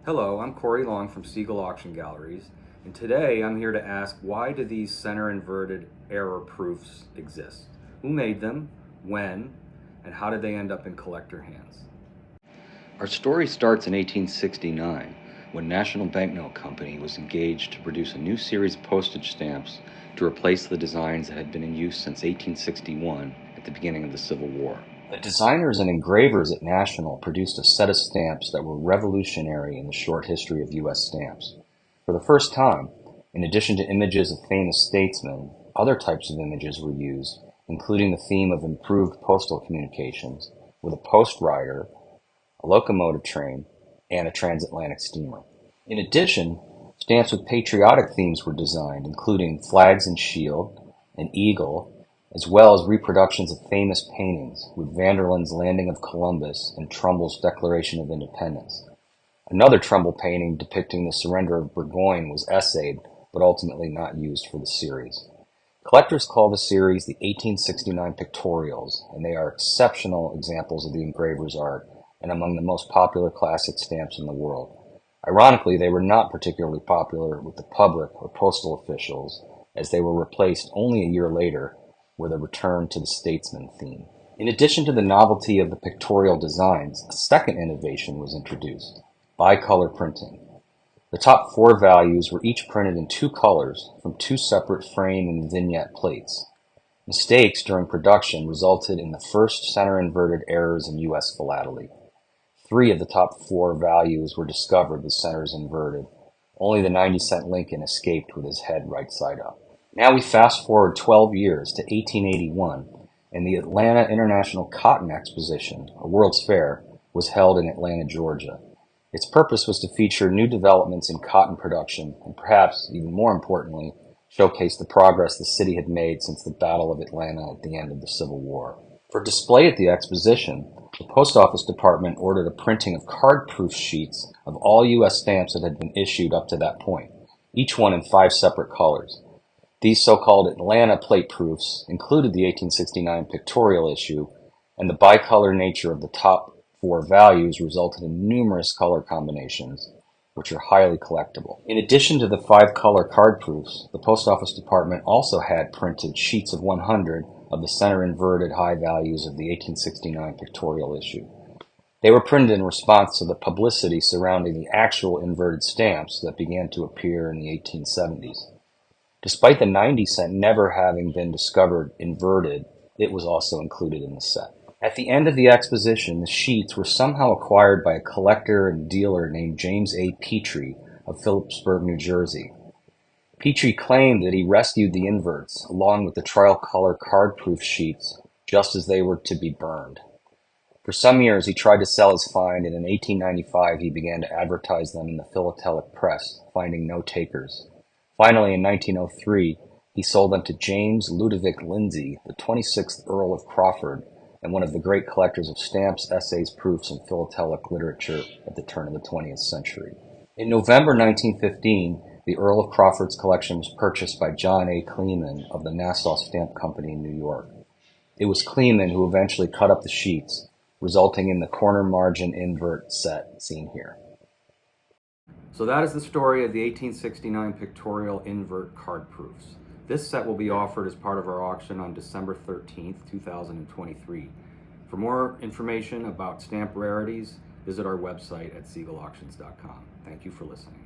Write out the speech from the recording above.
Hello, I'm Corey Long from Siegel Auction Galleries, and today I'm here to ask, why do these center inverted error proofs exist? Who made them, when, and how did they end up in collector hands? Our story starts in 1869 when National Banknote Company was engaged to produce a new series of postage stamps to replace the designs that had been in use since 1861 at the beginning of the Civil War. The designers and engravers at National produced a set of stamps that were revolutionary in the short history of U.S. stamps. For the first time, in addition to images of famous statesmen, other types of images were used, including the theme of improved postal communications, with a post rider, a locomotive train, and a transatlantic steamer. In addition, stamps with patriotic themes were designed, including flags and shield, an eagle, as well as reproductions of famous paintings, with Vanderlyn's Landing of Columbus and Trumbull's Declaration of Independence. Another Trumbull painting depicting the surrender of Burgoyne was essayed, but ultimately not used for the series. Collectors call the series the 1869 Pictorials, and they are exceptional examples of the engraver's art and among the most popular classic stamps in the world. Ironically, they were not particularly popular with the public or postal officials, as they were replaced only a year later with a return to the statesman theme. In addition to the novelty of the pictorial designs, a second innovation was introduced: bicolor printing. The top four values were each printed in two colors from two separate frame and vignette plates. Mistakes during production resulted in the first center-inverted errors in U.S. philately. Three of the top four values were discovered with centers inverted. Only the 90-cent Lincoln escaped with his head right side up. Now we fast forward 12 years to 1881, and the Atlanta International Cotton Exposition, a World's Fair, was held in Atlanta, Georgia. Its purpose was to feature new developments in cotton production and, perhaps even more importantly, showcase the progress the city had made since the Battle of Atlanta at the end of the Civil War. For display at the exposition, the Post Office Department ordered a printing of card-proof sheets of all U.S. stamps that had been issued up to that point, each one in 5 separate colors. These so-called Atlanta plate proofs included the 1869 pictorial issue, and the bicolor nature of the top 4 values resulted in numerous color combinations, which are highly collectible. In addition to the 5-color card proofs, the Post Office Department also had printed sheets of 100 of the center-inverted high values of the 1869 pictorial issue. They were printed in response to the publicity surrounding the actual inverted stamps that began to appear in the 1870s. Despite the 90-cent never having been discovered inverted, it was also included in the set. At the end of the exposition, the sheets were somehow acquired by a collector and dealer named James A. Petrie of Phillipsburg, New Jersey. Petrie claimed that he rescued the inverts, along with the tricolor card-proof sheets, just as they were to be burned. For some years, he tried to sell his find, and in 1895 he began to advertise them in the philatelic press, finding no takers. Finally, in 1903, he sold them to James Ludovic Lindsay, the 26th Earl of Crawford, and one of the great collectors of stamps, essays, proofs, and philatelic literature at the turn of the 20th century. In November 1915, the Earl of Crawford's collection was purchased by John A. Kleeman of the Nassau Stamp Company in New York. It was Kleeman who eventually cut up the sheets, resulting in the corner margin invert set seen here. So that is the story of the 1869 Pictorial Invert Card Proofs. This set will be offered as part of our auction on December 13th, 2023. For more information about stamp rarities, visit our website at siegelauctions.com. Thank you for listening.